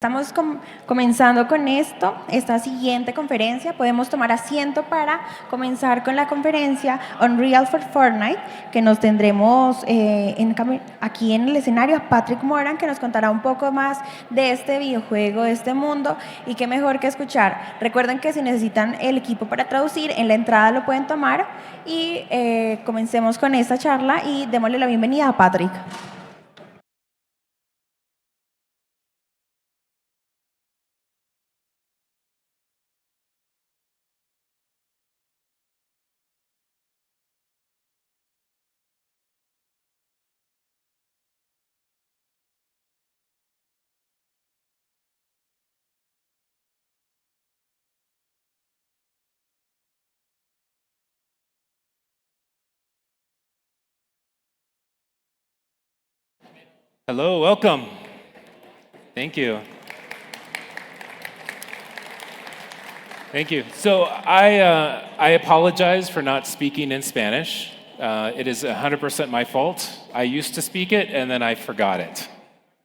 Estamos comenzando con esta siguiente conferencia. Podemos tomar asiento para comenzar con la conferencia Unreal for Fortnite, que nos tendremos aquí en el escenario a Patrick Moran, que nos contará un poco más de este videojuego, de este mundo, y qué mejor que escuchar. Recuerden que si necesitan el equipo para traducir, en la entrada lo pueden tomar y comencemos con esta charla y démosle la bienvenida a Patrick. Hello, welcome. Thank you. Thank you. So I apologize for not speaking in Spanish. It is 100% my fault. I used to speak it and then I forgot it.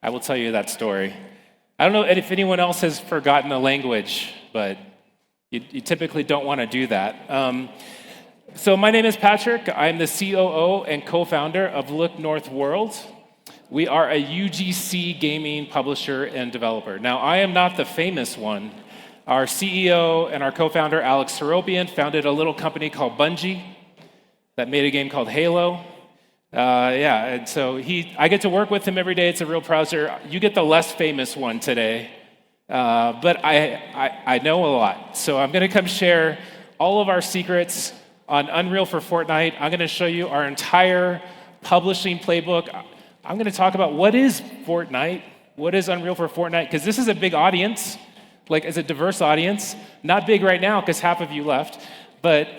I will tell you that story. I don't know if anyone else has forgotten a language, but you typically don't want to do that. So my name is Patrick. I'm the COO and co-founder of Look North World. We are a UGC gaming publisher and developer. Now, I am not the famous one. Our CEO and our co-founder, Alex Seropian, founded a little company called Bungie that made a game called Halo. And so I get to work with him every day. It's a real pleasure. You get the less famous one today, but I know a lot. So I'm going to come share all of our secrets on Unreal for Fortnite. I'm going to show you our entire publishing playbook. I'm going to talk about what is Fortnite, what is Unreal for Fortnite, because this is a big audience, like it's a diverse audience. Not big right now because half of you left, but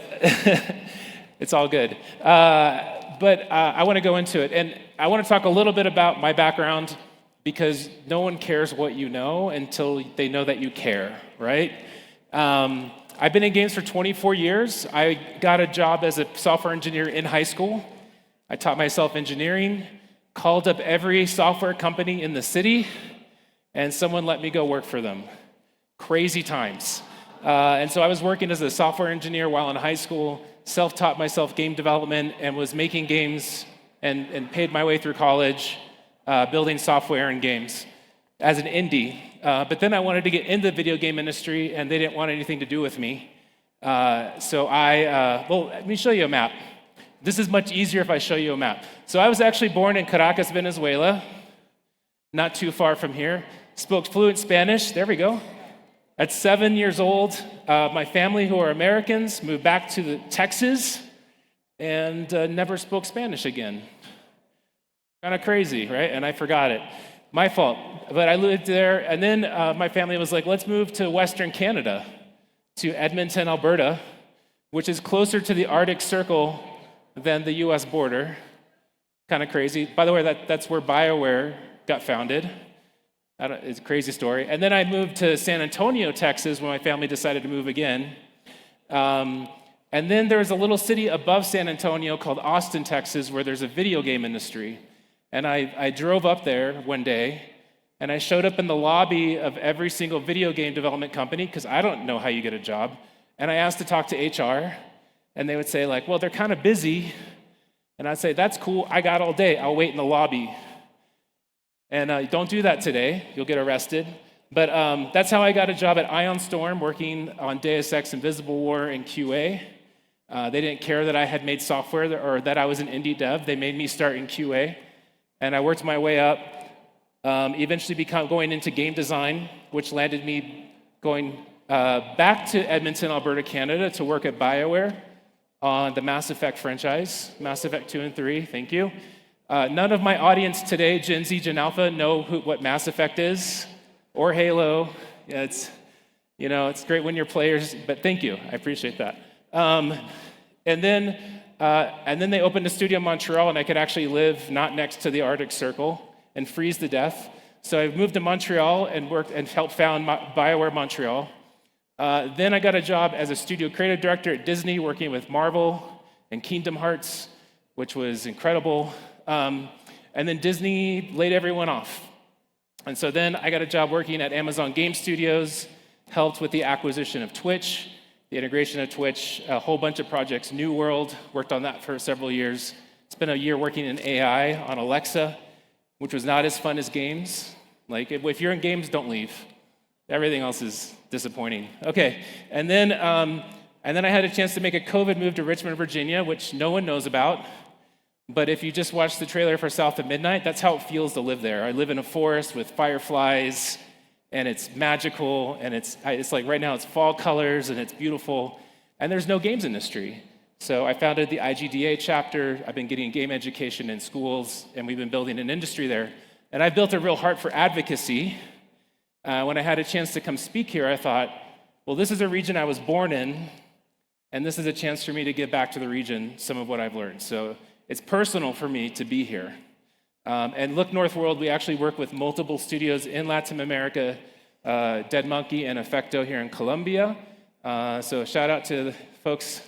it's all good. I want to go into it, and I want to talk a little bit about my background because no one cares what you know until they know that you care, right? I've been in games for 24 years. I got a job as a software engineer in high school. I taught myself engineering. Called up every software company in the city, and someone let me go work for them. Crazy times. And so I was working as a software engineer while in high school, self-taught myself game development, and was making games and paid my way through college, building software and games as an indie. But then I wanted to get into the video game industry, and they didn't want anything to do with me. Let me show you a map. This is much easier if I show you a map. So I was actually born in Caracas, Venezuela, not too far from here. Spoke fluent Spanish, there we go. At 7 years old, my family, who are Americans, moved back to Texas and never spoke Spanish again. Kind of crazy, right? And I forgot it. My fault. But I lived there, and then my family was like, let's move to Western Canada, to Edmonton, Alberta, which is closer to the Arctic Circle than the US border. Kind of crazy. By the way, that's where BioWare got founded. It's a crazy story. And then I moved to San Antonio, Texas, when my family decided to move again. And then there's a little city above San Antonio called Austin, Texas, where there's a video game industry. And I drove up there one day, and I showed up in the lobby of every single video game development company, because I don't know how you get a job. And I asked to talk to HR. And they would say, like, well, they're kind of busy. And I'd say, that's cool. I got all day. I'll wait in the lobby. And don't do that today. You'll get arrested. But that's how I got a job at Ion Storm, working on Deus Ex Invisible War in QA. They didn't care that I had made software or that I was an indie dev. They made me start in QA. And I worked my way up, eventually going into game design, which landed me going back to Edmonton, Alberta, Canada, to work at BioWare on the Mass Effect franchise, Mass Effect 2 and 3, thank you. None of my audience today, Gen Z, Gen Alpha, know what Mass Effect is, or Halo. Yeah, it's great when you're players, but thank you, I appreciate that. And then they opened a studio in Montreal, and I could actually live not next to the Arctic Circle and freeze to death. So I moved to Montreal and worked and helped found BioWare Montreal. Then I got a job as a studio creative director at Disney, working with Marvel and Kingdom Hearts, which was incredible. And then Disney laid everyone off. And so then I got a job working at Amazon Game Studios, helped with the acquisition of Twitch, the integration of Twitch, a whole bunch of projects. New World, worked on that for several years. Spent a year working in AI on Alexa, which was not as fun as games. Like, if you're in games, don't leave. Everything else is disappointing. Okay, and then I had a chance to make a COVID move to Richmond, Virginia, which no one knows about. But if you just watch the trailer for South of Midnight, that's how it feels to live there. I live in a forest with fireflies, and it's magical, and it's like right now it's fall colors, and it's beautiful, and there's no games industry. So I founded the IGDA chapter. I've been getting game education in schools, and we've been building an industry there. And I've built a real heart for advocacy. When I had a chance to come speak here, I thought, well, this is a region I was born in, and this is a chance for me to give back to the region some of what I've learned. So it's personal for me to be here. And Look North World, we actually work with multiple studios in Latin America, Dead Monkey and Effecto here in Colombia. So shout out to the folks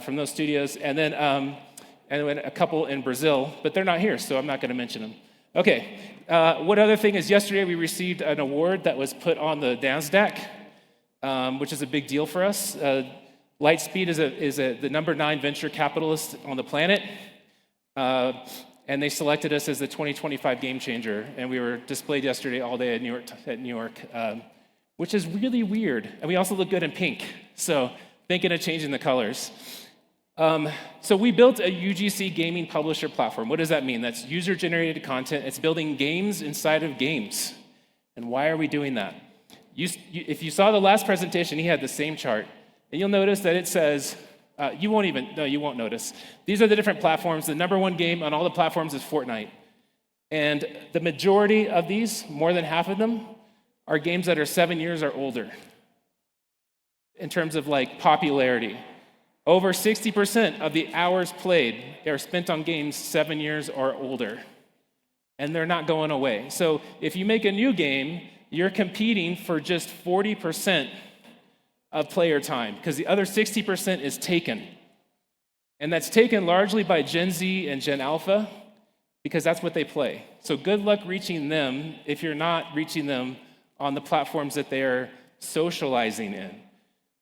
from those studios. And then a couple in Brazil, but they're not here, so I'm not going to mention them. Okay, what other thing is yesterday we received an award that was put on the Nasdaq, which is a big deal for us. Lightspeed is the number 9 venture capitalist on the planet, and they selected us as the 2025 Game Changer, and we were displayed yesterday all day at New York, which is really weird. And we also look good in pink, so thinking of changing the colors. So we built a UGC gaming publisher platform. What does that mean? That's user-generated content. It's building games inside of games. And why are we doing that? If you saw the last presentation, he had the same chart. And you'll notice that it says, you won't notice. These are the different platforms. The number 1 game on all the platforms is Fortnite. And the majority of these, more than half of them, are games that are 7 years or older in terms of like popularity. Over 60% of the hours played are spent on games 7 years or older. And they're not going away. So if you make a new game, you're competing for just 40% of player time, because the other 60% is taken. And that's taken largely by Gen Z and Gen Alpha, because that's what they play. So good luck reaching them if you're not reaching them on the platforms that they are socializing in,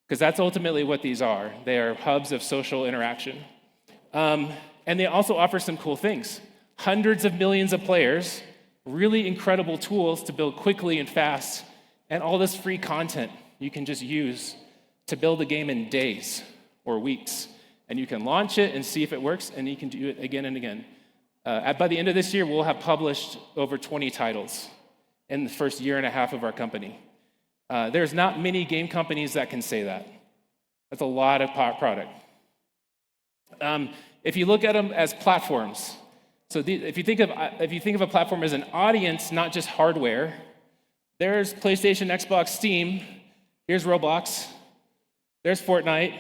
because that's ultimately what these are. They are hubs of social interaction. And they also offer some cool things. Hundreds of millions of players, really incredible tools to build quickly and fast, and all this free content you can just use to build a game in days or weeks. And you can launch it and see if it works, and you can do it again and again. By the end of this year, we'll have published over 20 titles in the first year and a half of our company. There's not many game companies that can say that. That's a lot of product. If you look at them as platforms, so if you think of a platform as an audience, not just hardware, there's PlayStation, Xbox, Steam. Here's Roblox. There's Fortnite.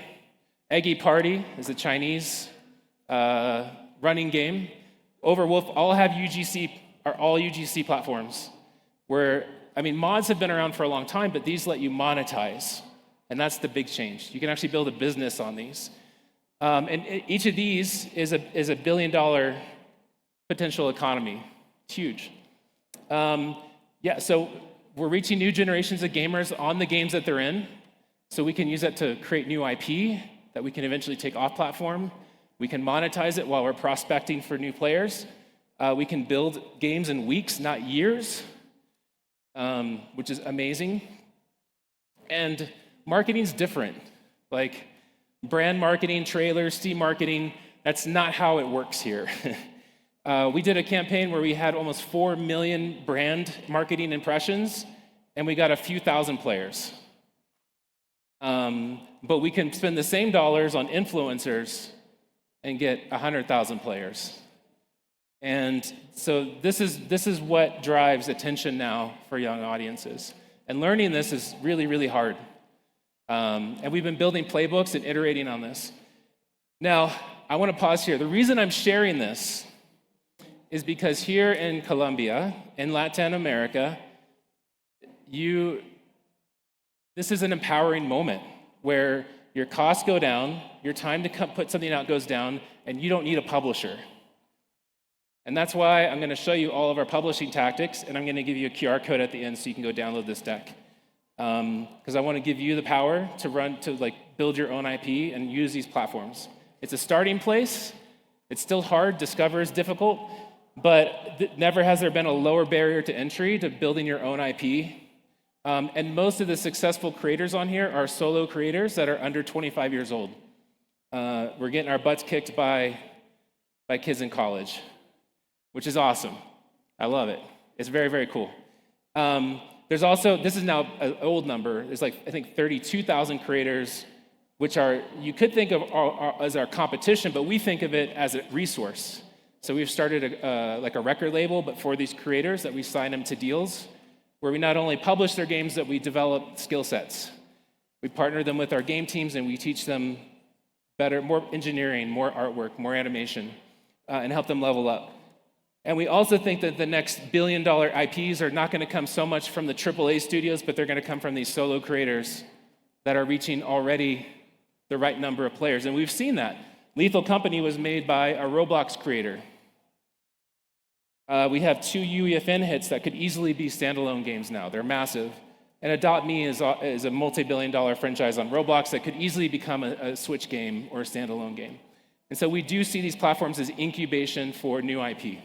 Eggy Party is a Chinese running game. Overwolf all are all UGC platforms. Mods have been around for a long time, but these let you monetize, and that's the big change. You can actually build a business on these. And each of these is a $1 billion potential economy. It's huge. So we're reaching new generations of gamers on the games that they're in, so we can use that to create new IP that we can eventually take off platform. We can monetize it while we're prospecting for new players. We can build games in weeks, not years, which is amazing. And marketing's different. Like brand marketing, trailers, Steam marketing, that's not how it works here. We did a campaign where we had almost 4 million brand marketing impressions, and we got a few thousand players. But we can spend the same dollars on influencers and get 100,000 players. And so this is what drives attention now for young audiences. And learning this is really, really hard. And we've been building playbooks and iterating on this. Now, I want to pause here. The reason I'm sharing this is because here in Colombia, in Latin America, this is an empowering moment where your costs go down, your time to put something out goes down, and you don't need a publisher. And that's why I'm going to show you all of our publishing tactics, and I'm going to give you a QR code at the end so you can go download this deck. Because I want to give you the power to build your own IP and use these platforms. It's a starting place. It's still hard. Discover is difficult. But never has there been a lower barrier to entry to building your own IP. And most of the successful creators on here are solo creators that are under 25 years old. We're getting our butts kicked by kids in college, which is awesome. I love it. It's very, very cool. There's also, this is now an old number, there's I think 32,000 creators, which you could think of as our competition, but we think of it as a resource. So we've started a record label, but for these creators that we sign them to deals, where we not only publish their games, but we develop skill sets. We partner them with our game teams and we teach them better, more engineering, more artwork, more animation, and help them level up. And we also think that the next billion-dollar IPs are not going to come so much from the AAA studios, but they're going to come from these solo creators that are reaching already the right number of players. And we've seen that. Lethal Company was made by a Roblox creator. We have 2 UEFN hits that could easily be standalone games now. They're massive. And Adopt Me is a multi-billion-dollar franchise on Roblox that could easily become a Switch game or a standalone game. And so we do see these platforms as incubation for new IP.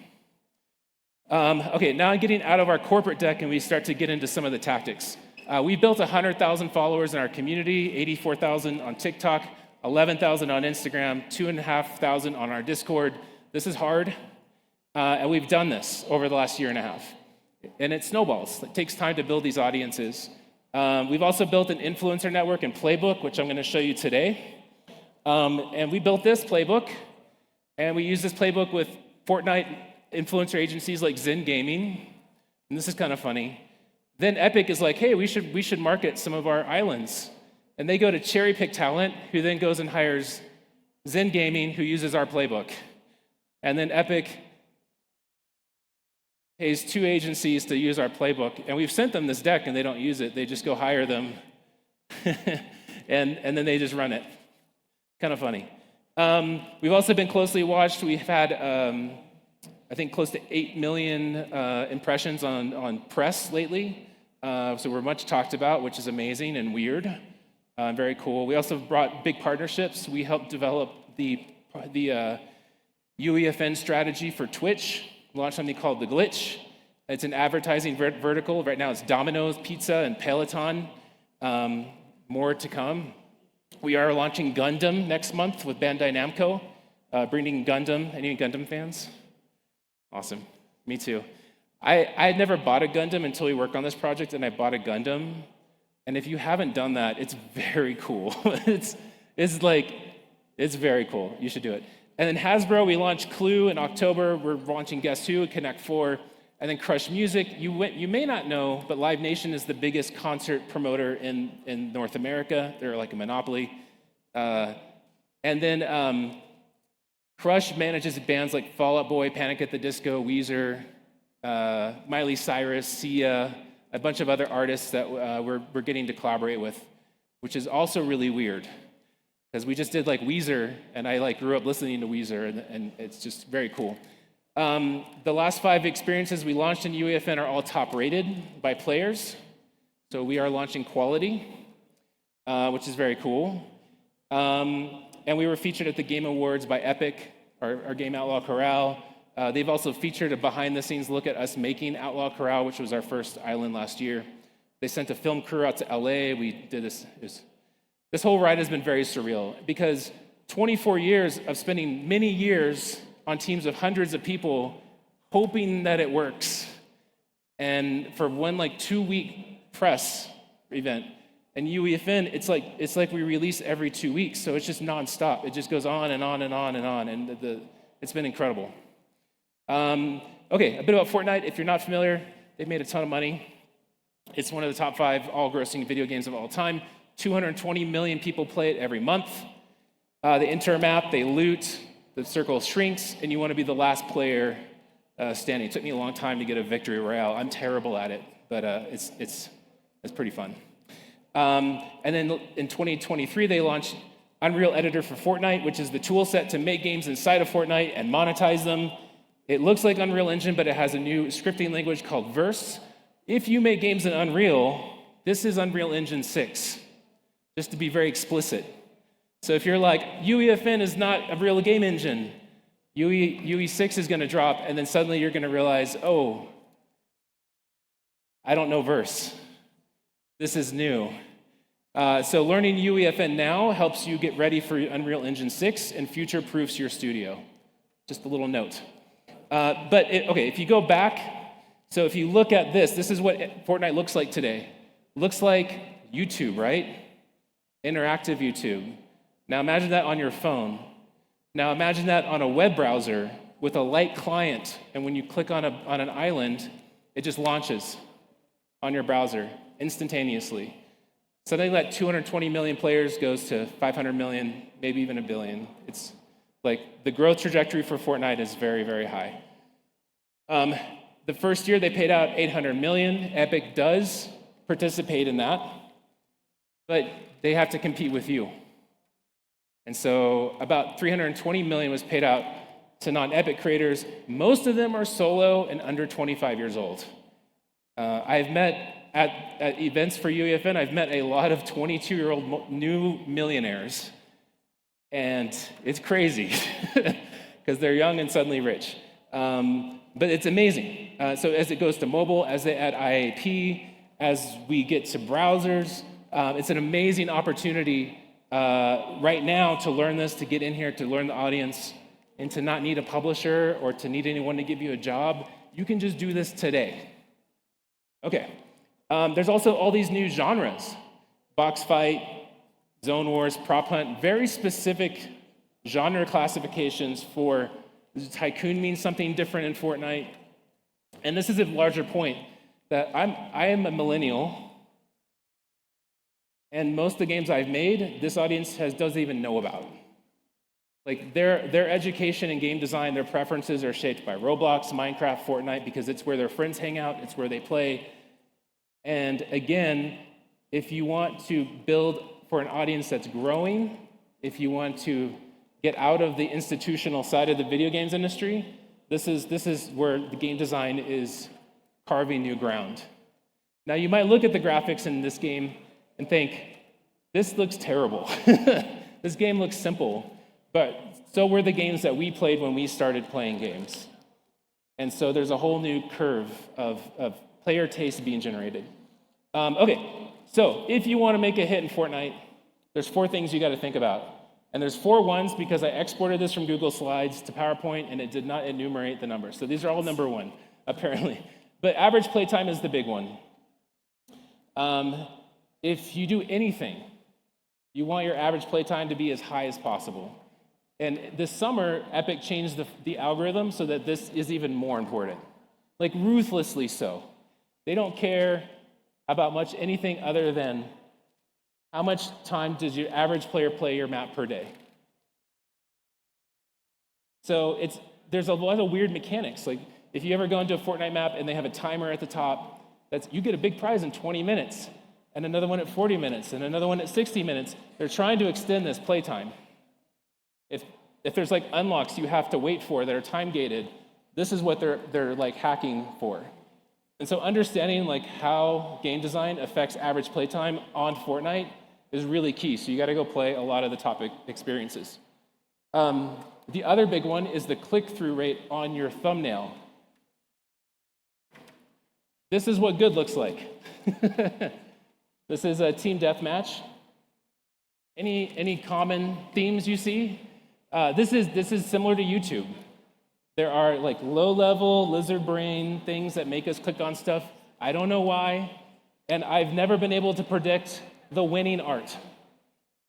Okay, now getting out of our corporate deck and we start to get into some of the tactics. We built 100,000 followers in our community, 84,000 on TikTok, 11,000 on Instagram, 2,500 on our Discord. This is hard, and we've done this over the last year and a half. And it snowballs. It takes time to build these audiences. We've also built an influencer network in Playbook, which I'm going to show you today. And we built this Playbook, and we use this Playbook with Fortnite influencer agencies like Zen Gaming, and this is kind of funny. Then Epic is like, hey, we should market some of our islands. And they go to cherry pick talent, who then goes and hires Zen Gaming, who uses our playbook. And then Epic pays 2 agencies to use our playbook. And we've sent them this deck, and they don't use it. They just go hire them, and then they just run it. Kind of funny. We've also been closely watched. We've had, I think, close to 8 million impressions on press lately. So we're much talked about, which is amazing and weird. Very cool. We also brought big partnerships. We helped develop the UEFN strategy for Twitch, launched something called The Glitch. It's an advertising vertical. Right now it's Domino's, Pizza, and Peloton. More to come. We are launching Gundam next month with Bandai Namco, bringing Gundam. Any Gundam fans? Awesome. Me too. I had never bought a Gundam until we worked on this project, and I bought a Gundam. And if you haven't done that, it's very cool. it's very cool. You should do it. And then Hasbro, we launched Clue in October. We're launching Guess Who, Connect 4, and then Crush Music. You may not know, but Live Nation is the biggest concert promoter in North America. They're like a monopoly. And then Crush manages bands like Fall Out Boy, Panic at the Disco, Weezer, Miley Cyrus, Sia, a bunch of other artists that we're getting to collaborate with, which is also really weird. Because we just did like Weezer, and I grew up listening to Weezer, and it's just very cool. The last 5 experiences we launched in UEFN are all top rated by players. So we are launching quality, which is very cool. And we were featured at the Game Awards by Epic, our game Outlaw Corral. They've also featured a behind-the-scenes look at us making Outlaw Corral, which was our first island last year. They sent a film crew out to LA. We did this. This whole ride has been very surreal because 24 years of spending many years on teams of hundreds of people hoping that it works. And for one 2-week press event, and UEFN, it's like we release every 2 weeks, so it's just nonstop. It just goes on and on and on and on, and it's been incredible. Okay, a bit about Fortnite. If you're not familiar, they've made a ton of money. It's one of the top 5 all-grossing video games of all time. 220 million people play it every month. They enter a map, they loot, the circle shrinks, and you want to be the last player standing. It took me a long time to get a victory royale. I'm terrible at it, but it's pretty fun. And then in 2023, they launched Unreal Editor for Fortnite, which is the tool set to make games inside of Fortnite and monetize them. It looks like Unreal Engine, but it has a new scripting language called Verse. If you make games in Unreal, this is Unreal Engine 6, just to be very explicit. So if you're like, UEFN is not a real game engine, UE6 is going to drop, and then suddenly you're going to realize, oh, I don't know Verse. This is new. So learning UEFN now helps you get ready for Unreal Engine 6 and future-proofs your studio. Just a little note. Okay, if you go back, so if you look at this is what Fortnite looks like today. Looks like YouTube, right? Interactive YouTube. Now imagine that on your phone. Now imagine that on a web browser with a light client, and when you click on an island, it just launches on your browser instantaneously. Something like 220 million players goes to 500 million, maybe even a billion. It's like the growth trajectory for Fortnite is very, very high. The first year they paid out 800 million. Epic does participate in that, but they have to compete with you. And so about 320 million was paid out to non-Epic creators. Most of them are solo and under 25 years old. I've met at events for UEFN, I've met a lot of 22-year-old new millionaires. And it's crazy because they're young and suddenly rich. But it's amazing. So as it goes to mobile, as they add IAP, as we get to browsers, it's an amazing opportunity right now to learn this, to get in here, to learn the audience, and to not need a publisher or to need anyone to give you a job. You can just do this today. Okay. There's also all these new genres. Box fight, zone wars, prop hunt, very specific genre classifications for tycoon means something different in Fortnite. And this is a larger point that I am a millennial, and most of the games I've made, this audience doesn't even know about. Like their education in game design, their preferences are shaped by Roblox, Minecraft, Fortnite, because it's where their friends hang out, it's where they play. And again, if you want to build for an audience that's growing, if you want to get out of the institutional side of the video games industry, this is where the game design is carving new ground. Now, you might look at the graphics in this game and think, this looks terrible. This game looks simple, but so were the games that we played when we started playing games. And so there's a whole new curve of player taste being generated. Okay, so if you want to make a hit in Fortnite, there's 4 things you got to think about. And there's 4 ones because I exported this from Google Slides to PowerPoint and it did not enumerate the numbers. So these are all number 1, apparently. But average playtime is the big one. If you do anything, you want your average playtime to be as high as possible. And this summer, Epic changed the algorithm so that this is even more important. Like ruthlessly so. They don't care about much anything other than how much time does your average player play your map per day. So there's a lot of weird mechanics. Like if you ever go into a Fortnite map and they have a timer at the top, you get a big prize in 20 minutes, and another one at 40 minutes, and another one at 60 minutes. They're trying to extend this playtime. If there's like unlocks you have to wait for that are time gated, this is what they're like hacking for. And so understanding like how game design affects average playtime on Fortnite is really key. So you got to go play a lot of the top experiences. The other big one is the click-through rate on your thumbnail. This is what good looks like. This is a team deathmatch. Any common themes you see? This is similar to YouTube. There are like low-level lizard brain things that make us click on stuff. I don't know why, and I've never been able to predict the winning art.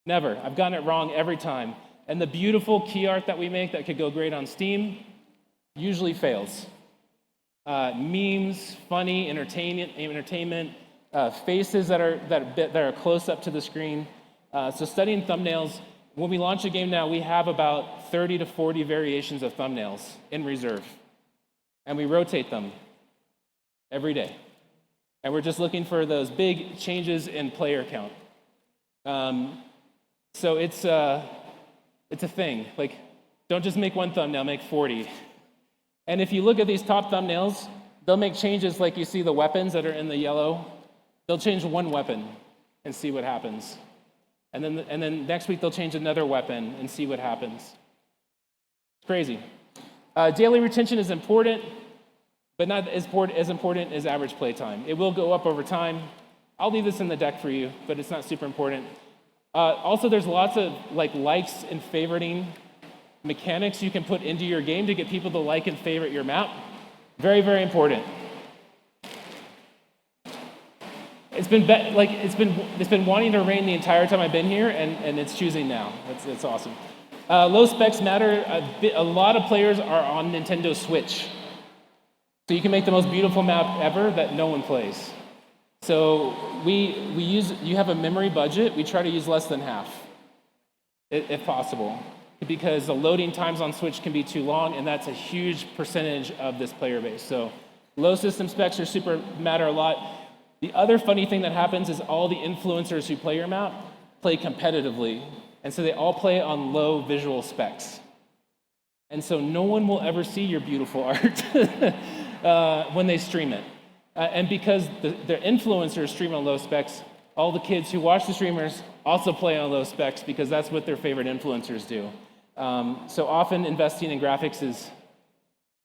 Never. I've gotten it wrong every time. And the beautiful key art that we make that could go great on Steam usually fails. Memes, funny, entertainment, faces that are close up to the screen. So studying thumbnails. When we launch a game now, we have about 30 to 40 variations of thumbnails in reserve. And we rotate them every day. And we're just looking for those big changes in player count. So it's a thing. Like, don't just make one thumbnail, make 40. And if you look at these top thumbnails, they'll make changes like you see the weapons that are in the yellow. They'll change one weapon and see what happens. And then next week they'll change another weapon and see what happens. It's crazy. Daily retention is important, but not as important as average play time. It will go up over time. I'll leave this in the deck for you, but it's not super important. Also, there's lots of likes and favoriting mechanics you can put into your game to get people to like and favorite your map. Very, very important. It's been wanting to rain the entire time I've been here, and it's choosing now. It's awesome. Low specs matter. A lot of players are on Nintendo Switch, so you can make the most beautiful map ever that no one plays. So you have a memory budget. We try to use less than half, if possible, because the loading times on Switch can be too long, and that's a huge percentage of this player base. So low system specs matter a lot. The other funny thing that happens is all the influencers who play your map play competitively, and so they all play on low visual specs. And so no one will ever see your beautiful art when they stream it. And because the influencers stream on low specs, all the kids who watch the streamers also play on low specs because that's what their favorite influencers do. So often investing in graphics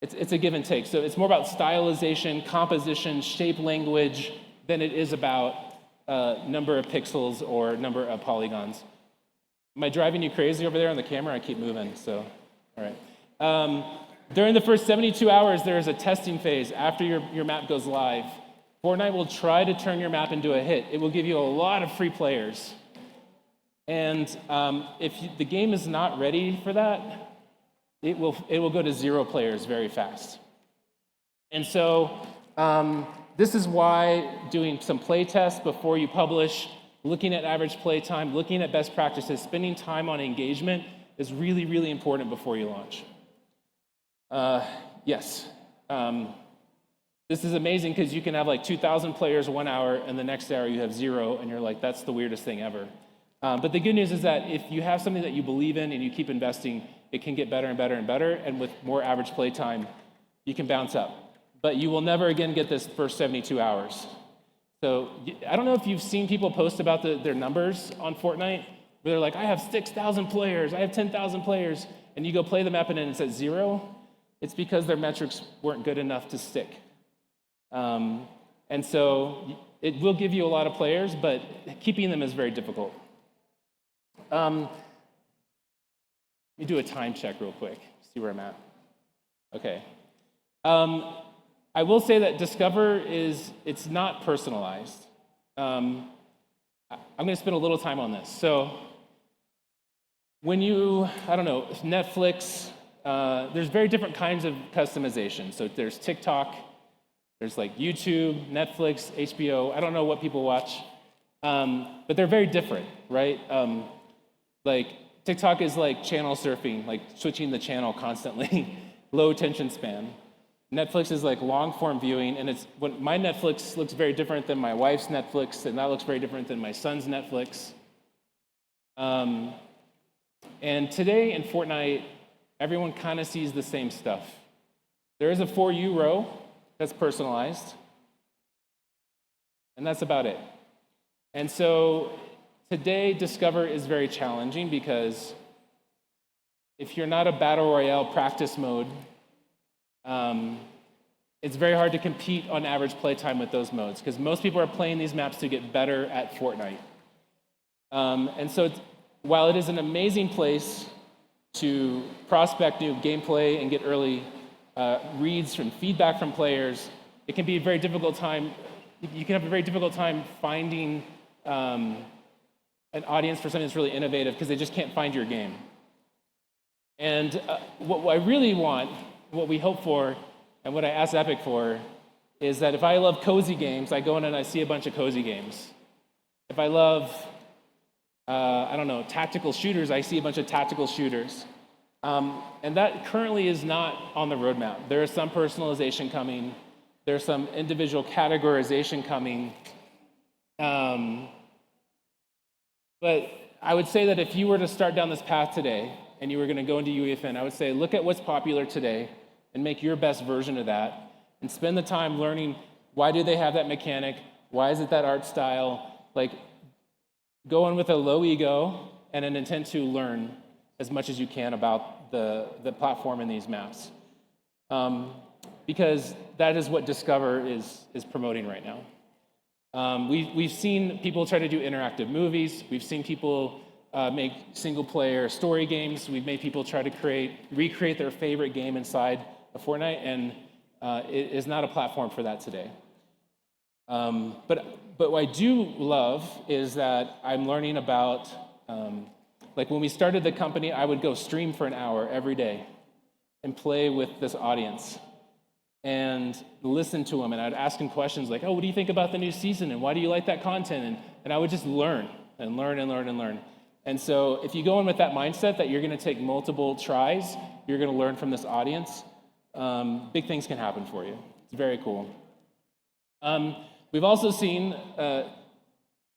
it's a give and take. So it's more about stylization, composition, shape language, than it is about number of pixels or number of polygons. Am I driving you crazy over there on the camera? I keep moving, so, all right. During the first 72 hours, there is a testing phase after your map goes live. Fortnite will try to turn your map into a hit. It will give you a lot of free players. And if the game is not ready for that, it will go to 0 players very fast. And so, this is why doing some play tests before you publish, looking at average play time, looking at best practices, spending time on engagement is really, really important before you launch. Yes. This is amazing because you can have 2,000 players 1 hour, and the next hour you have 0, and you're like, that's the weirdest thing ever. But the good news is that if you have something that you believe in and you keep investing, it can get better and better and better, and with more average play time, you can bounce up. But you will never again get this first 72 hours. So I don't know if you've seen people post about their numbers on Fortnite, where they're like, I have 6,000 players, I have 10,000 players, and you go play the map and it's at 0. It's because their metrics weren't good enough to stick. And so it will give you a lot of players, but keeping them is very difficult. Let me do a time check real quick, see where I'm at. Okay. I will say that Discover it's not personalized. I'm going to spend a little time on this. So when Netflix, there's very different kinds of customization. So there's TikTok, there's YouTube, Netflix, HBO. I don't know what people watch, but they're very different, right? TikTok is like channel surfing, switching the channel constantly, low attention span. Netflix is long form viewing, and my Netflix looks very different than my wife's Netflix, and that looks very different than my son's Netflix. And today in Fortnite, everyone kind of sees the same stuff. There is a For You row that's personalized, and that's about it. And so today, Discover is very challenging because if you're not a Battle Royale practice mode, it's very hard to compete on average playtime with those modes because most people are playing these maps to get better at Fortnite. And so while it is an amazing place to prospect new gameplay and get early reads from feedback from players, it can be a very difficult time. You can have a very difficult time finding an audience for something that's really innovative because they just can't find your game. And what I really want, what we hope for, and what I ask Epic for, is that if I love cozy games, I go in and I see a bunch of cozy games. If I love, tactical shooters, I see a bunch of tactical shooters. And that currently is not on the roadmap. There is some personalization coming. There's some individual categorization coming. But I would say that if you were to start down this path today, and you were going to go into UEFN, I would say look at what's popular today and make your best version of that, and spend the time learning why do they have that mechanic, why is it that art style, like go in with a low ego and an intent to learn as much as you can about the platform and these maps. Because that is what Discover is promoting right now. We've seen people try to do interactive movies. We've seen people make single-player story games. We've made people try to recreate their favorite game inside of Fortnite, and it is not a platform for that today. But what I do love is that I'm learning about, like when we started the company, I would go stream for an hour every day and play with this audience and listen to them, and I'd ask them questions like, oh, what do you think about the new season, and why do you like that content? And I would just learn and learn and learn and learn. And so if you go in with that mindset that you're gonna take multiple tries, you're gonna learn from this audience, big things can happen for you. It's very cool. We've also seen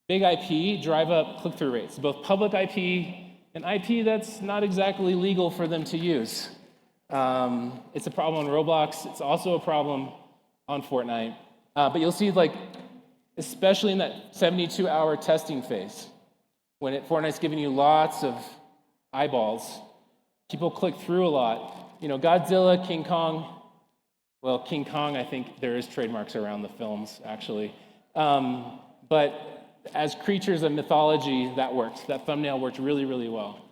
big IP drive up click-through rates, both public IP and IP that's not exactly legal for them to use. It's a problem on Roblox. It's also a problem on Fortnite. But you'll see, like, especially in that 72-hour testing phase, when Fortnite's giving you lots of eyeballs, people click through a lot. You know, Godzilla, King Kong. Well, King Kong, I think there is trademarks around the films, actually. But as creatures of mythology, that worked. That thumbnail worked really, really well.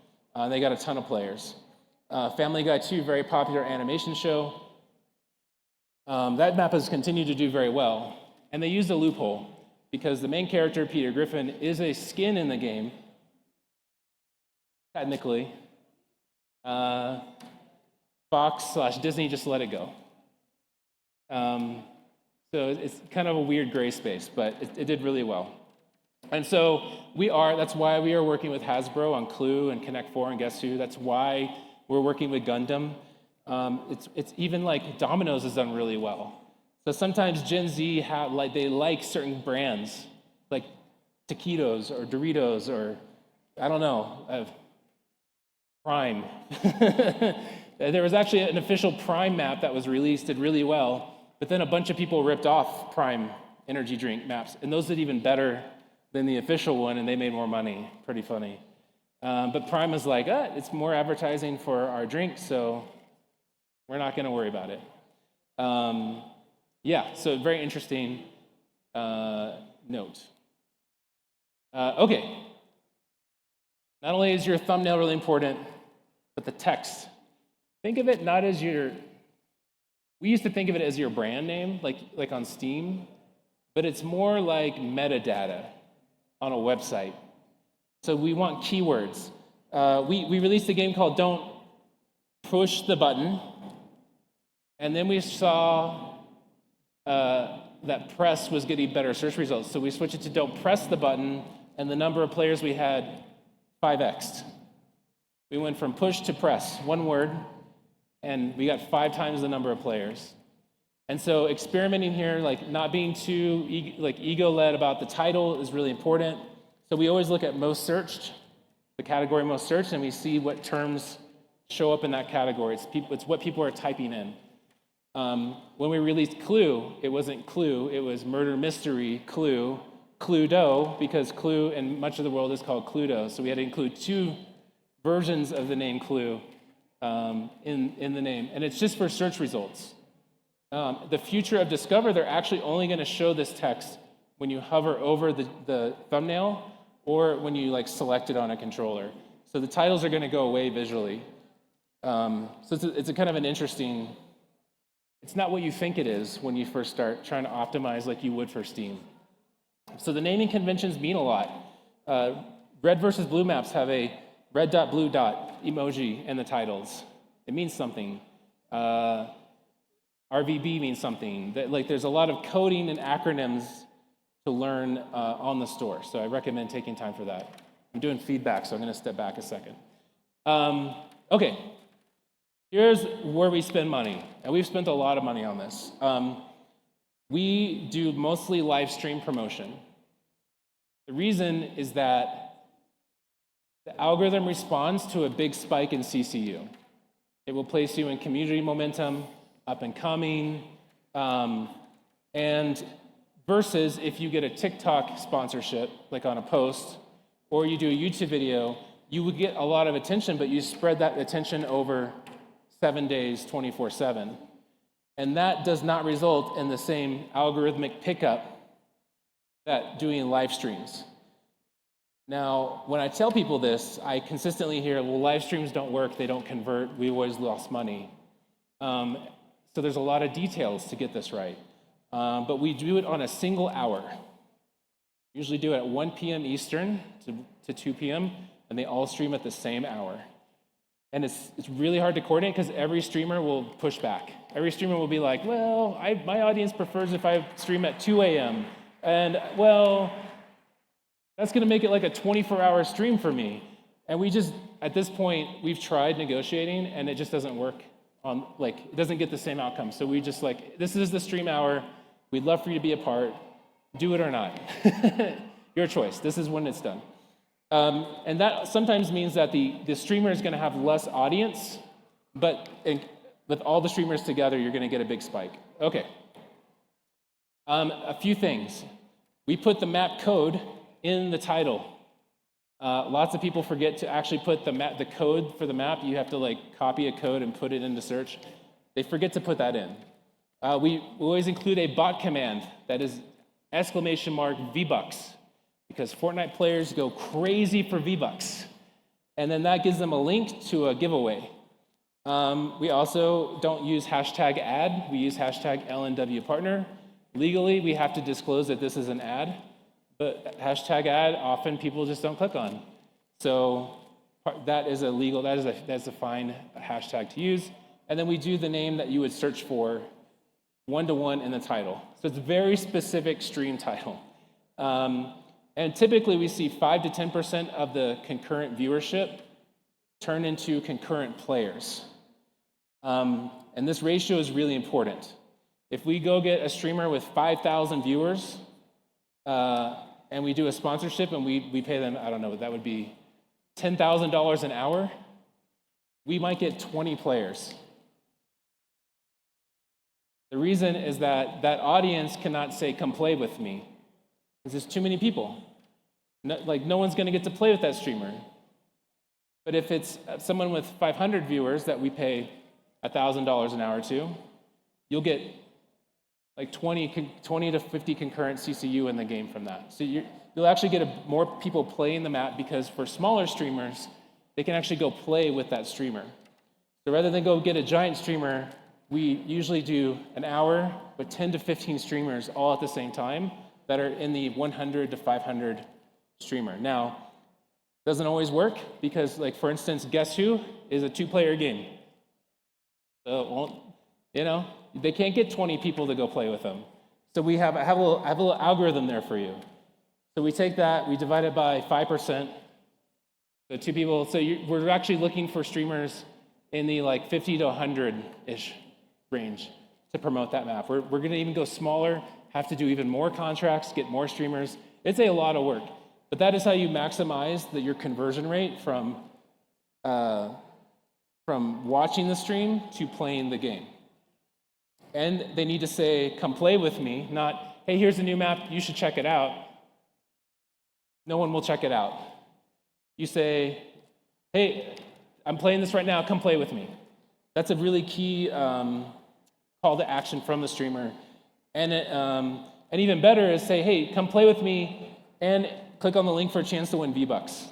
They got a ton of players. Family Guy 2, very popular animation show. That map has continued to do very well. And they used a loophole because the main character, Peter Griffin, is a skin in the game, technically. Fox/Disney just let it go. So it's kind of a weird gray space, but it did really well. And so that's why we are working with Hasbro on Clue and Connect 4 and Guess Who. That's why we're working with Gundam. It's even like Domino's has done really well. So sometimes Gen Z they like certain brands, like taquitos or Doritos or I don't know, Prime. There was actually an official Prime map that was released, did really well, but then a bunch of people ripped off Prime energy drink maps, and those did even better than the official one, and they made more money. Pretty funny. But Prime is like, it's more advertising for our drink, so we're not going to worry about it. Yeah, so very interesting note. Okay. Not only is your thumbnail really important, but the text. Think of it not as we used to think of it as your brand name, like on Steam, but it's more like metadata on a website. So we want keywords. We released a game called Don't Push the Button, and then we saw that press was getting better search results. So we switched it to Don't Press the Button, and the number of players we had 5x'd. We went from push to press, one word, and we got 5 times the number of players. And so experimenting here, like not being too ego-led about the title is really important. So we always look at most searched, the category most searched, and we see what terms show up in that category. It's what people are typing in. When we released Clue, it wasn't Clue, it was Murder Mystery Clue, Cluedo, because Clue in much of the world is called Cluedo. So we had to include 2 versions of the name Clue in the name. And it's just for search results. The future of Discover, they're actually only going to show this text when you hover over the thumbnail or when you select it on a controller. So the titles are going to go away visually. So it's a kind of an interesting, it's not what you think it is when you first start trying to optimize like you would for Steam. So the naming conventions mean a lot. Red versus blue maps have a red dot, blue dot emoji in the titles. It means something. RVB means something. There's a lot of coding and acronyms to learn on the store. So I recommend taking time for that. I'm doing feedback, so I'm going to step back a second. Okay, here's where we spend money. And we've spent a lot of money on this. We do mostly live stream promotion. The reason is that the algorithm responds to a big spike in CCU. It will place you in community momentum, up and coming, and versus if you get a TikTok sponsorship, like on a post, or you do a YouTube video, you would get a lot of attention, but you spread that attention over 7 days, 24/7. And that does not result in the same algorithmic pickup that doing live streams. Now, when I tell people this, I consistently hear, well, live streams don't work, they don't convert, we always lost money. So there's a lot of details to get this right. But we do it on a single hour. Usually do it at 1 p.m. Eastern to 2 p.m., and they all stream at the same hour. And it's really hard to coordinate because every streamer will push back. Every streamer will be like, well, my audience prefers if I stream at 2 a.m. And, well, that's going to make it like a 24-hour stream for me. And we just, at this point, we've tried negotiating, and it just doesn't work. It doesn't get the same outcome. So we just this is the stream hour. We'd love for you to be a part. Do it or not. Your choice. This is when it's done. And that sometimes means that the streamer is going to have less audience, but with all the streamers together, you're going to get a big spike. Okay. A few things. We put the map code in the title. Lots of people forget to actually put the code for the map. You have to copy a code and put it into search. They forget to put that in. We always include a bot command that is $V-Bucks. Because Fortnite players go crazy for V-Bucks. And then that gives them a link to a giveaway. We also don't use hashtag ad, we use hashtag LNW partner. Legally, we have to disclose that this is an ad, but hashtag ad, often people just don't click on. So that is that's a fine hashtag to use. And then we do the name that you would search for, one-to-one in the title. So it's a very specific stream title. And typically we see 5 to 10% of the concurrent viewership turn into concurrent players. And this ratio is really important. If we go get a streamer with 5,000 viewers and we do a sponsorship and we pay them, I don't know, that would be $10,000 an hour, we might get 20 players. The reason is that audience cannot say, come play with me. Because there's too many people. No one's going to get to play with that streamer. But if it's someone with 500 viewers that we pay $1,000 an hour to, you'll get 20 to 50 concurrent CCU in the game from that. So you'll actually get more people playing the map because for smaller streamers, they can actually go play with that streamer. So rather than go get a giant streamer, we usually do an hour with 10 to 15 streamers all at the same time that are in the 100 to 500 streamer. Now, it doesn't always work because, for instance, Guess Who is a 2-player game. So, they can't get 20 people to go play with them. So we have a little algorithm there for you. So we take that, we divide it by 5%. So 2 people. So we're actually looking for streamers in the 50 to 100-ish range to promote that map. We're going to even go smaller, have to do even more contracts, get more streamers. It's a lot of work. But that is how you maximize your conversion rate from watching the stream to playing the game. And they need to say, come play with me, not, hey, here's a new map, you should check it out. No one will check it out. You say, hey, I'm playing this right now, come play with me. That's a really key call to action from the streamer. And even better is say, hey, come play with me, and click on the link for a chance to win V-Bucks.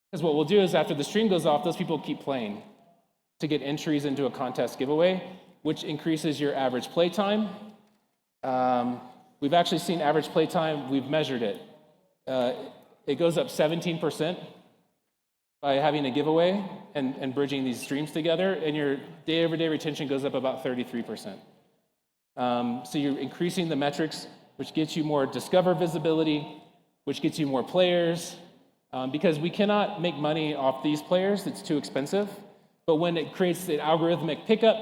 Because what we'll do is after the stream goes off, those people keep playing to get entries into a contest giveaway, which increases your average play time. We've actually seen average play time, we've measured it. It goes up 17% by having a giveaway and bridging these streams together, and your day-over-day retention goes up about 33%. So you're increasing the metrics, which gets you more discover visibility, which gets you more players, because we cannot make money off these players, it's too expensive. But when it creates an algorithmic pickup,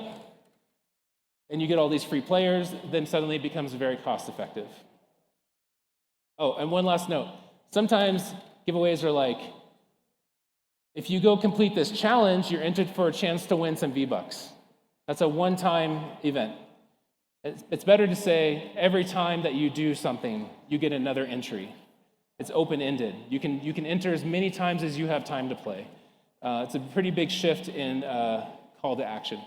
and you get all these free players, then suddenly it becomes very cost-effective. Oh, and one last note. Sometimes giveaways are if you go complete this challenge, you're entered for a chance to win some V-Bucks. That's a one-time event. It's better to say every time that you do something, you get another entry. It's open-ended. You can enter as many times as you have time to play. It's a pretty big shift in call to action.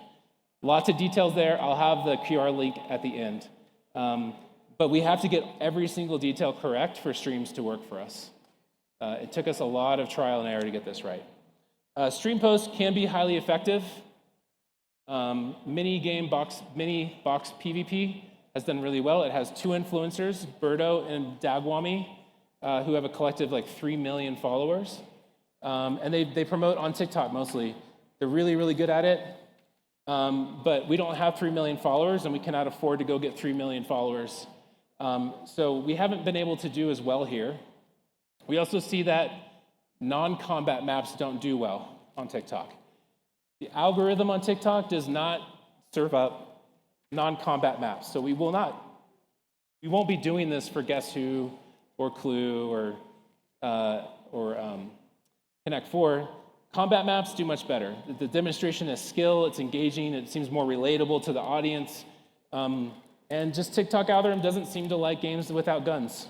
Lots of details there. I'll have the QR link at the end. But we have to get every single detail correct for streams to work for us. It took us a lot of trial and error to get this right. Stream posts can be highly effective. Mini box PvP has done really well. It has 2 influencers, Birdo and Dagwami, who have a collective like 3 million followers. And they promote on TikTok mostly. They're really, really good at it. But we don't have 3 million followers, and we cannot afford to go get 3 million followers. So we haven't been able to do as well here. We also see that non-combat maps don't do well on TikTok. The algorithm on TikTok does not serve up non-combat maps. So we won't be doing this for Guess Who or Clue or Connect 4. Combat maps do much better. The demonstration is skill, it's engaging, it seems more relatable to the audience. And just TikTok algorithm doesn't seem to like games without guns.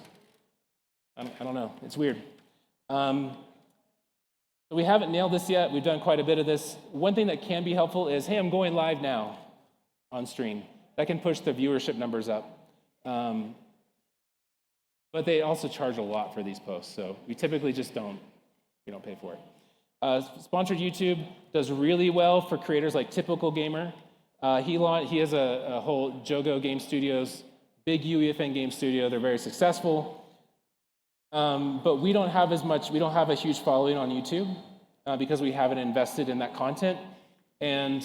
I don't know, it's weird. So we haven't nailed this yet. We've done quite a bit of this. One thing that can be helpful is, hey, I'm going live now on stream. That can push the viewership numbers up. But they also charge a lot for these posts, so we typically just don't pay for it. Sponsored YouTube does really well for creators like Typical Gamer. He has a whole Jogo Game Studios, big UEFN game studio. They're very successful. But we don't have a huge following on YouTube because we haven't invested in that content. And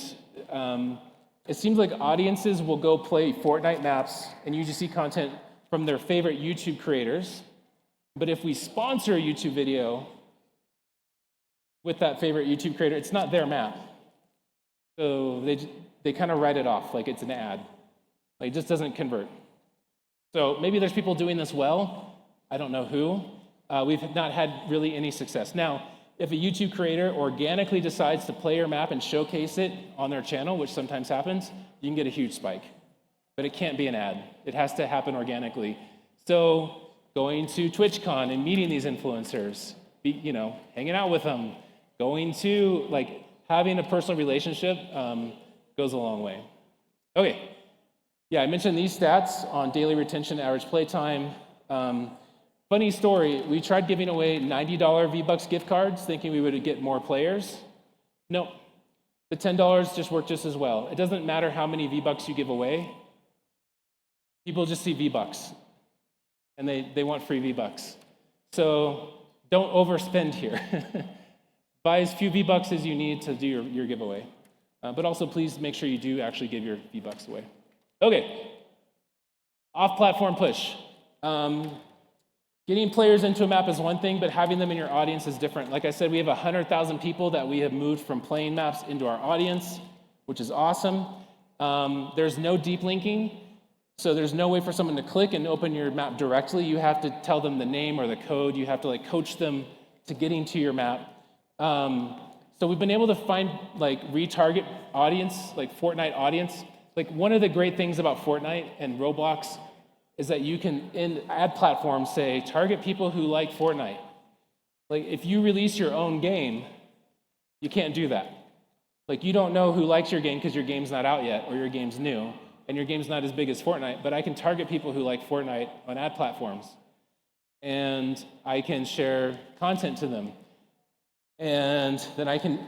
it seems like audiences will go play Fortnite maps and UGC content from their favorite YouTube creators. But if we sponsor a YouTube video with that favorite YouTube creator, it's not their map. So they kind of write it off like it's an ad. Like it just doesn't convert. So maybe there's people doing this well. I don't know who. We've not had really any success. Now, if a YouTube creator organically decides to play your map and showcase it on their channel, which sometimes happens, you can get a huge spike. But it can't be an ad. It has to happen organically. So going to TwitchCon and meeting these influencers, hanging out with them, going to, having a personal relationship goes a long way. Okay. Yeah, I mentioned these stats on daily retention, average playtime. Funny story, we tried giving away $90 V-Bucks gift cards thinking we would get more players. No, the $10 just worked just as well. It doesn't matter how many V-Bucks you give away. People just see V-Bucks, and they want free V-Bucks. So don't overspend here. Buy as few V-Bucks as you need to do your giveaway. But also please make sure you do actually give your V-Bucks away. Okay, off-platform push. Getting players into a map is one thing, but having them in your audience is different. Like I said, we have 100,000 people that we have moved from playing maps into our audience, which is awesome. There's no deep linking, so there's no way for someone to click and open your map directly. You have to tell them the name or the code. You have to coach them to getting to your map. So we've been able to find retarget audience, like Fortnite audience. One of the great things about Fortnite and Roblox is that you can, in ad platforms, say, target people who like Fortnite. If you release your own game, you can't do that. You don't know who likes your game because your game's not out yet, or your game's new, and your game's not as big as Fortnite, but I can target people who like Fortnite on ad platforms. And I can share content to them. And then I can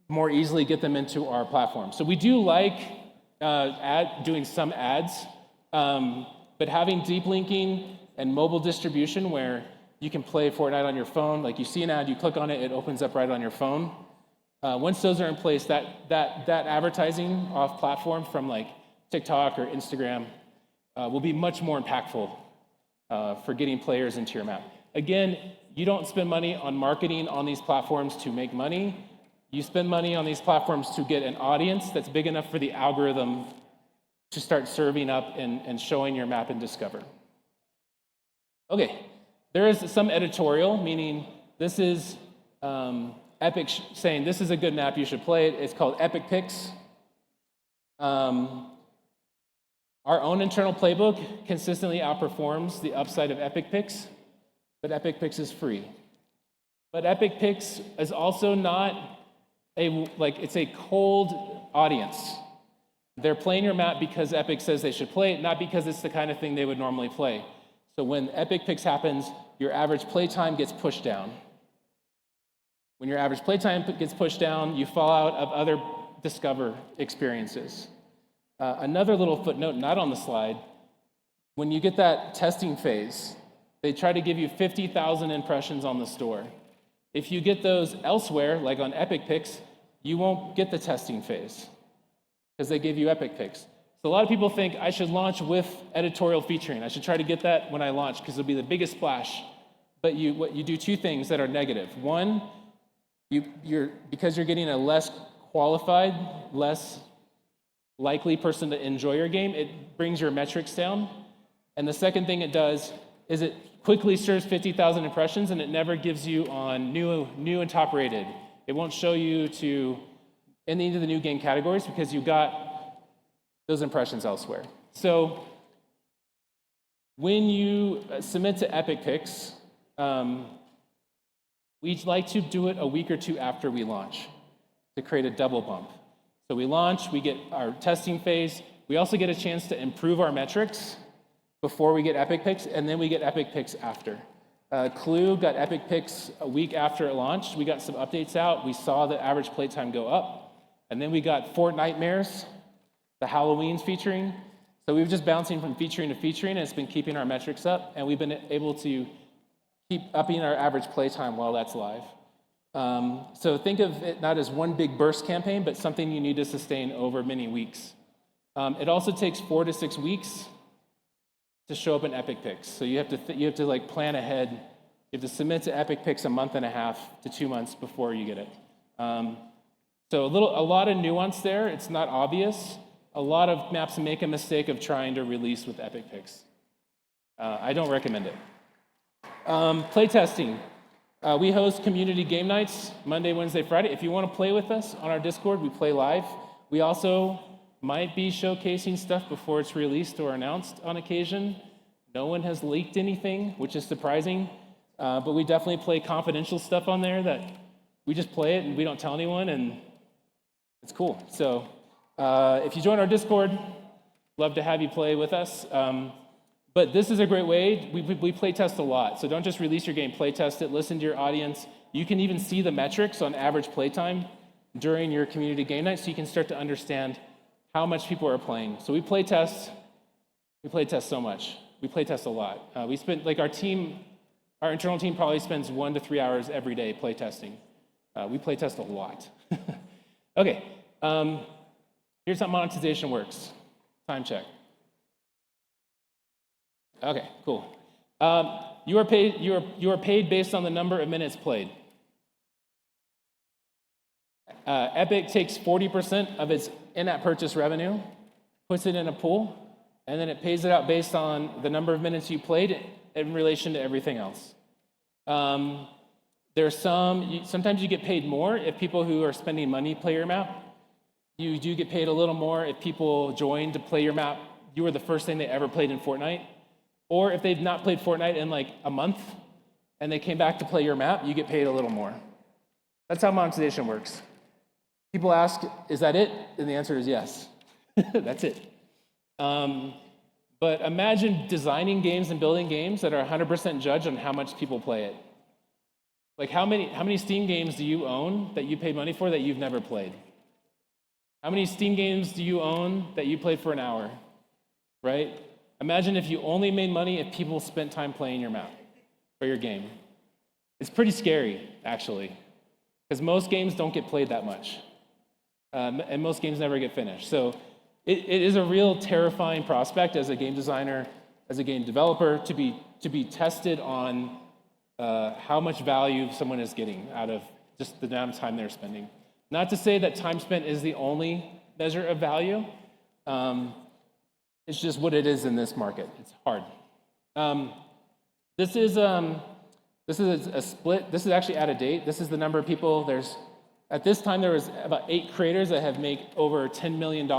more easily get them into our platform. So we do like doing some ads, but having deep linking and mobile distribution where you can play Fortnite on your phone, you see an ad, you click on it, it opens up right on your phone. Once those are in place, that advertising off platform from TikTok or Instagram will be much more impactful for getting players into your map. Again, you don't spend money on marketing on these platforms to make money. You spend money on these platforms to get an audience that's big enough for the algorithm to start serving up and showing your map in Discover. Okay, there is some editorial, meaning this is Epic saying this is a good map, you should play it. It's called Epic Picks. Our own internal playbook consistently outperforms the upside of Epic Picks, but Epic Picks is free. But Epic Picks is also not it's a cold audience. They're playing your map because Epic says they should play it, not because it's the kind of thing they would normally play. So when Epic Picks happens, your average playtime gets pushed down. When your average playtime gets pushed down, you fall out of other Discover experiences. Another little footnote, not on the slide, when you get that testing phase, they try to give you 50,000 impressions on the store. If you get those elsewhere, like on Epic Picks, you won't get the testing phase because they give you Epic Picks. So a lot of people think I should launch with editorial featuring. I should try to get that when I launch because it'll be the biggest splash. But you do two things that are negative. One, because you're getting a less qualified, less likely person to enjoy your game, it brings your metrics down. And the second thing it does is it quickly serves 50,000 impressions and it never gives you on new and top rated. It won't show you to any of the new game categories because you got those impressions elsewhere. So when you submit to Epic Picks, we'd like to do it a week or two after we launch to create a double bump. So we launch, we get our testing phase, we also get a chance to improve our metrics before we get Epic Picks, and then we get Epic Picks after. Clue got Epic Picks a week after it launched. We got some updates out. We saw the average playtime go up. And then we got Fortnitemares, the Halloween's featuring. So we've just bouncing from featuring to featuring, and it's been keeping our metrics up, and we've been able to keep upping our average playtime while that's live. So think of it not as one big burst campaign, but something you need to sustain over many weeks. It also takes 4 to 6 weeks to show up in Epic Picks. So you have to like plan ahead. You have to submit to Epic Picks a month and a half to 2 months before you get it. So a lot of nuance there. It's not obvious. A lot of maps make a mistake of trying to release with Epic Picks. I don't recommend it. Playtesting. We host community game nights Monday, Wednesday, Friday. If you want to play with us on our Discord, we play live. We also might be showcasing stuff before it's released or announced on occasion. No one has leaked anything, which is surprising. But we definitely play confidential stuff on there that we just play it and we don't tell anyone, and it's cool. So if you join our Discord, love to have you play with us. But this is a great way. We play test a lot. So don't just release your game, play test it, listen to your audience. You can even see the metrics on average playtime during your community game night, so you can start to understand how much people are playing. So we play test so much. We play test a lot. We spend, like our internal team probably spends 1 to 3 hours every day play testing. We play test a lot. Okay, here's how monetization works. Time check. Okay, cool. You are paid based on the number of minutes played. Epic takes 40% of its in-app purchase revenue, puts it in a pool, and then it pays it out based on the number of minutes you played in relation to everything else. Sometimes you get paid more if people who are spending money play your map. You do get paid a little more if people join to play your map. You were the first thing they ever played in Fortnite. Or if they've not played Fortnite in like a month and they came back to play your map, you get paid a little more. That's how monetization works. People ask, is that it? And the answer is yes. That's it. But imagine designing games and building games that are 100% judged on how much people play it. Like how many Steam games do you own that you paid money for that you've never played? How many Steam games do you own that you played for an hour, right? Imagine if you only made money if people spent time playing your map or your game. It's pretty scary, actually, because most games don't get played that much, and most games never get finished. So it is a real terrifying prospect as a game designer, as a game developer, to be tested on how much value someone is getting out of just the amount of time they're spending. Not to say that time spent is the only measure of value. It's just what it is in this market. It's hard. This is a split. This is actually out of date. This is the number of people. There's At this time, there was about 8 creators that have made over $10 million.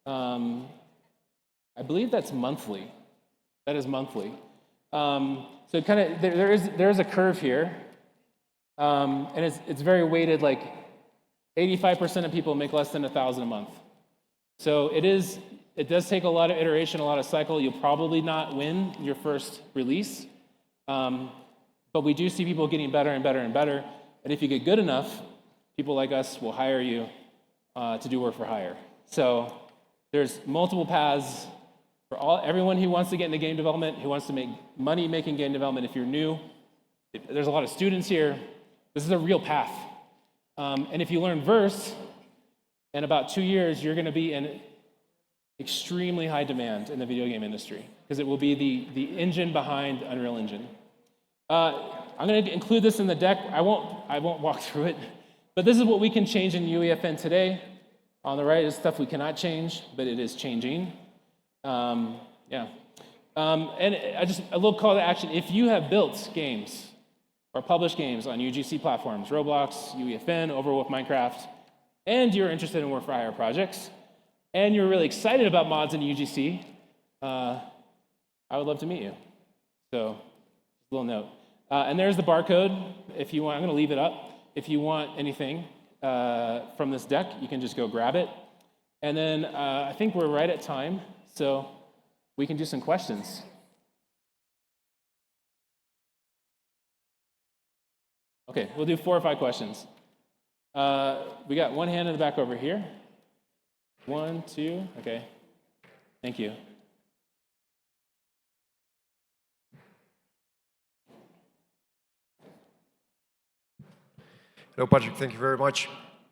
I believe that's monthly. That is monthly. So kind of there is a curve here, and it's very weighted. Like 85% of people make less than $1,000 a month. So it does take a lot of iteration, a lot of cycle. You'll probably not win your first release, but we do see people getting better and better and better. And if you get good enough, people like us will hire you to do work for hire. So there's multiple paths for everyone who wants to get into game development, who wants to make money making game development. If you're new, there's a lot of students here. This is a real path. And if you learn Verse, in about 2 years, you're going to be in extremely high demand in the video game industry because it will be the engine behind Unreal Engine. I'm going to include this in the deck. I won't walk through it, but this is what we can change in UEFN today. On the right is stuff we cannot change, but it is changing. And a little call to action. If you have built games or published games on UGC platforms, Roblox, UEFN, Overwolf, Minecraft, and you're interested in work for hire projects, and you're really excited about mods in UGC, I would love to meet you. So, a little note. And there's the barcode. If you want, I'm going to leave it up. If you want anything from this deck, you can just go grab it. And then I think we're right at time, so we can do some questions. Okay, we'll do 4 or 5 questions. We got one hand in the back over here. 1, 2, okay. Thank you. Hello, Patrick. Thank you very much.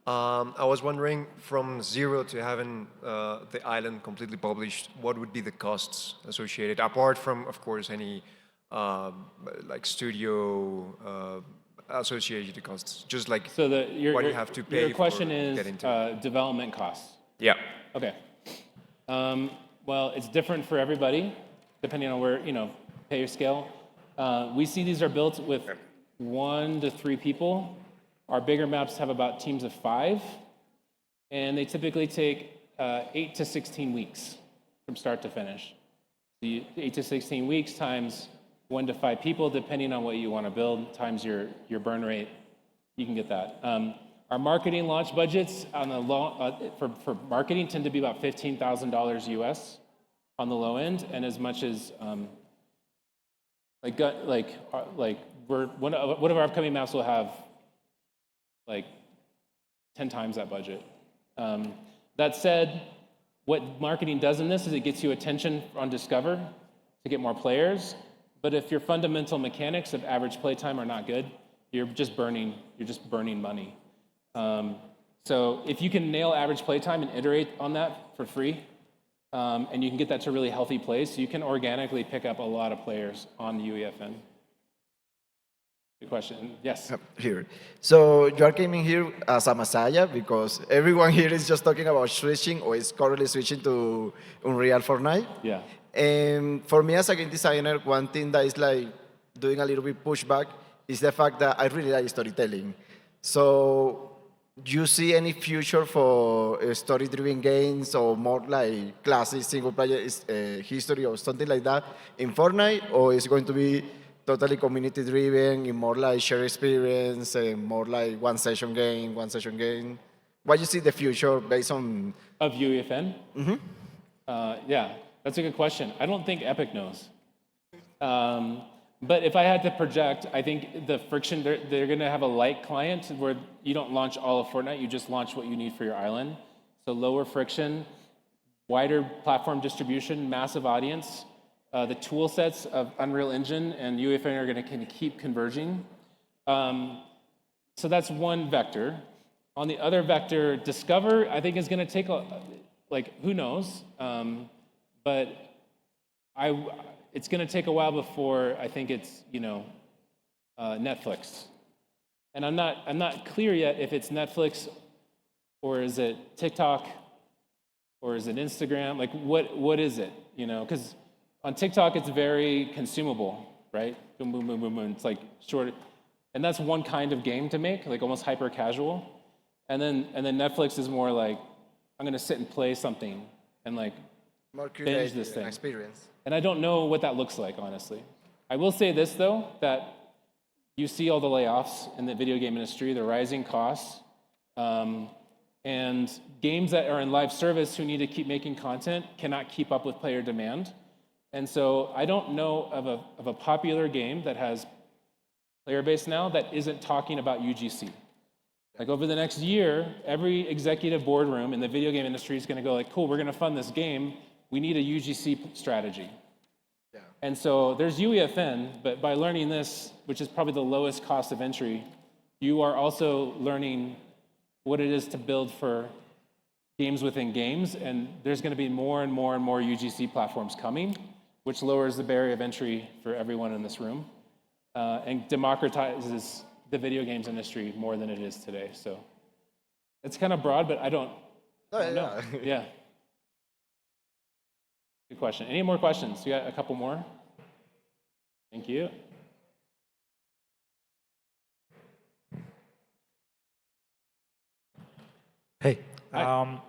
I was wondering, from zero to having the island completely published, what would be the costs associated, apart from, of course, any like studio associated costs, just like So what you have to pay. Your question for is getting to development costs. Yeah. Okay. Well, it's different for everybody, depending on where, pay scale. We see these are built with 1 to 3 people. Our bigger maps have about teams of 5, and they typically take 8 to 16 weeks from start to finish. The 8 to 16 weeks times 1 to 5 people, depending on what you want to build, times your burn rate, you can get that. Our marketing launch budgets on the for marketing tend to be about $15,000 US on the low end, and as much as one of our upcoming maps will have like 10 times that budget. That said, what marketing does in this is it gets you attention on Discover to get more players. But if your fundamental mechanics of average playtime are not good, you're just burning money. So if you can nail average playtime and iterate on that for free, and you can get that to a really healthy place, you can organically pick up a lot of players on the UEFN. Good question. Yes. Here. So you are coming here as a messiah because everyone here is just talking about switching or is currently switching to Unreal Fortnite. Yeah. And for me as a game designer, one thing that is like doing a little bit pushback is the fact that I really like storytelling. So do you see any future for story-driven games or more like classic single-player history or something like that in Fortnite, or is it going to be totally community-driven, in more like shared experience, and more like one session game? What do you see the future based on? Of UEFN? Mm-hmm. Yeah, that's a good question. I don't think Epic knows. But if I had to project, I think the friction, they're going to have a light client where you don't launch all of Fortnite, you just launch what you need for your island. So lower friction, wider platform distribution, massive audience. The tool sets of Unreal Engine and UEFN are going to keep converging. So that's one vector. On the other vector, Discover, I think is going to take, who knows? But it's going to take a while before I think it's, Netflix. And I'm not clear yet if it's Netflix or is it TikTok or is it Instagram? Like, what is it? Because on TikTok, it's very consumable, right? Boom, boom, boom, boom, boom. It's like short. And that's one kind of game to make, like almost hyper casual. And then Netflix is more like, I'm gonna sit and play something and like More binge creative this thing. Experience. And I don't know what that looks like, honestly. I will say this though, that you see all the layoffs in the video game industry, the rising costs, and games that are in live service who need to keep making content cannot keep up with player demand. And so I don't know of a popular game that has player base now that isn't talking about UGC. Like over the next year, every executive boardroom in the video game industry is gonna go like, cool, we're gonna fund this game. We need a UGC strategy. Yeah. And so there's UEFN, but by learning this, which is probably the lowest cost of entry, you are also learning what it is to build for games within games, and there's gonna be more and more and more UGC platforms coming, which lowers the barrier of entry for everyone in this room, and democratizes the video games industry more than it is today. So it's kind of broad, but I don't know. Yeah. Good question. Any more questions? You got a couple more? Thank you. Hey, Hi.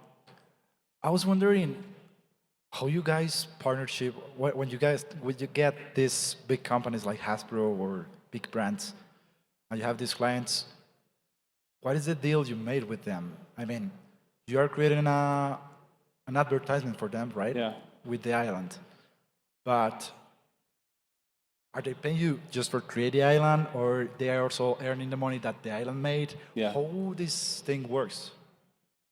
I was wondering how you guys partnership when you get these big companies like Hasbro or big brands, and you have these clients. What is the deal you made with them? I mean, you are creating an advertisement for them, right? Yeah. With the island, but are they paying you just for create the island, or they are also earning the money that the island made? Yeah. How this thing works?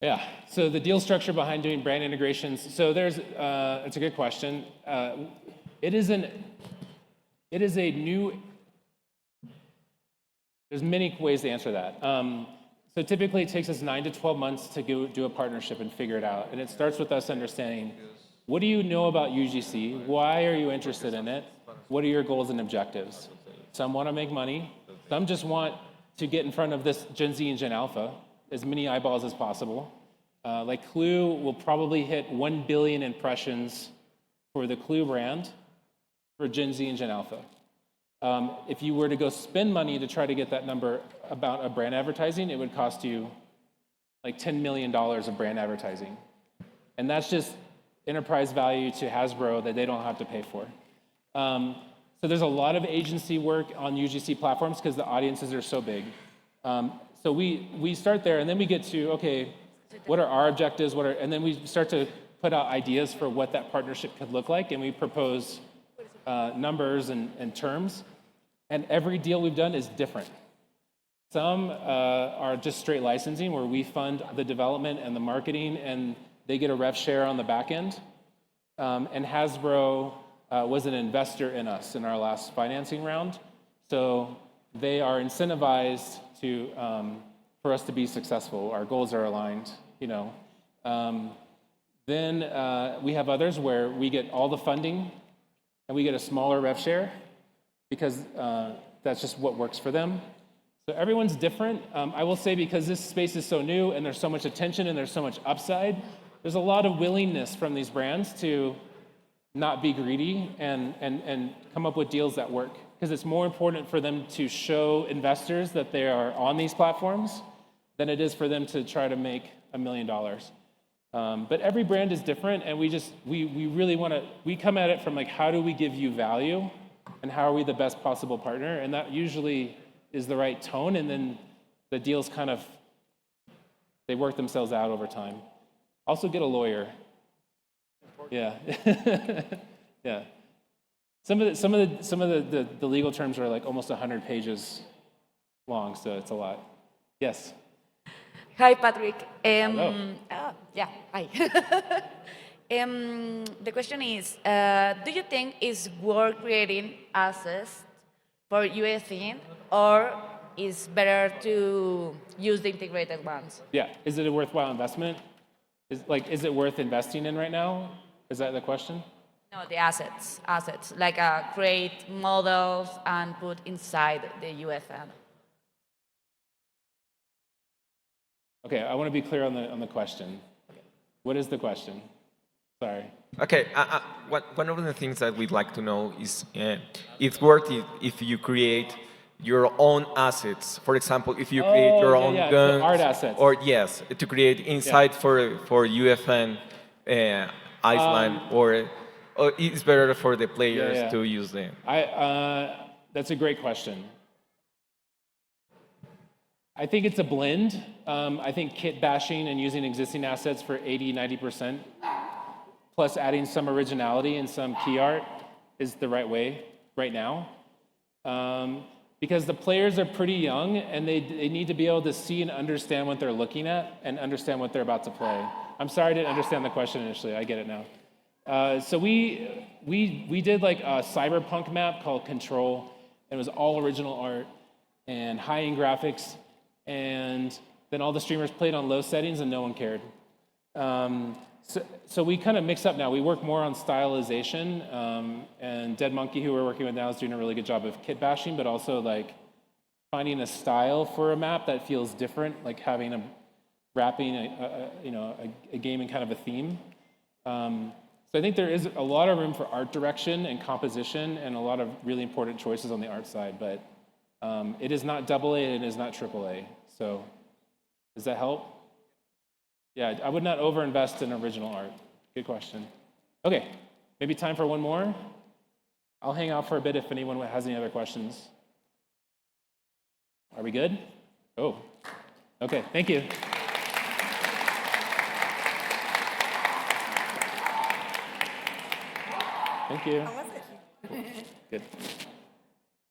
Yeah, so the deal structure behind doing brand integrations, so there's, it's a good question. It is a new, there's many ways to answer that. So typically it takes us 9 to 12 months to go do a partnership and figure it out. And it starts with us understanding, what do you know about UGC? Why are you interested in it? What are your goals and objectives? Some want to make money. Some just want to get in front of this Gen Z and Gen Alpha, as many eyeballs as possible. Like Clue will probably hit 1 billion impressions for the Clue brand for Gen Z and Gen Alpha. If you were to go spend money to try to get that number about a brand advertising, it would cost you like $10 million of brand advertising. And that's just enterprise value to Hasbro that they don't have to pay for. So there's a lot of agency work on UGC platforms because the audiences are so big. So we start there, and then we get to, okay, what are our objectives? And then we start to put out ideas for what that partnership could look like, and we propose numbers and terms. And every deal we've done is different. Some are just straight licensing, where we fund the development and the marketing, and they get a rev share on the back end. And Hasbro was an investor in us in our last financing round. So they are incentivized to, for us to be successful. Our goals are aligned, you know. Then we have others where we get all the funding and we get a smaller rev share because that's just what works for them. So everyone's different. I will say, because this space is so new and there's so much attention and there's so much upside, there's a lot of willingness from these brands to not be greedy and come up with deals that work. Because it's more important for them to show investors that they are on these platforms than it is for them to try to make $1 million. But every brand is different, and we really want to, we come at it from like, how do we give you value and how are we the best possible partner? And that usually is the right tone, and then the deals kind of, they work themselves out over time. Also get a lawyer. Yeah. Yeah. Some of the legal terms are like almost 100 pages long, so it's a lot. Yes. Hi, Patrick. Hello. Yeah, hi. The question is, do you think it's worth creating assets for UEFN, or is better to use the integrated ones? Yeah. Is it a worthwhile investment? Is it worth investing in right now? Is that the question? No, the assets, like create models and put inside the UEFN. Okay, I want to be clear on the question. What is the question? Sorry. Okay, one of the things that we'd like to know is it's worth it if you create your own assets. For example, if you create your own yeah, guns, art assets. or yes, to create inside for UEFN, Iceland, or it's better for the players to use them. That's a great question. I think it's a blend. I think kit bashing and using existing assets for 80, 90%, plus adding some originality and some key art is the right way right now. Because the players are pretty young and they need to be able to see and understand what they're looking at and understand what they're about to play. I'm sorry I didn't understand the question initially. I get it now. So we did like a cyberpunk map called Control. And it was all original art and high-end graphics. And then all the streamers played on low settings and no one cared. So we kind of mix up now. We work more on stylization, and Dead Monkey, who we're working with now, is doing a really good job of kit bashing, but also like finding a style for a map that feels different, like having wrapping a game in kind of a theme. So I think there is a lot of room for art direction and composition, and a lot of really important choices on the art side. But it is not AA and it is not AAA. So does that help? Yeah, I would not overinvest in original art. Good question. Okay, maybe time for one more. I'll hang out for a bit if anyone has any other questions. Are we good? Oh, okay, thank you. Thank you. How was it? Good.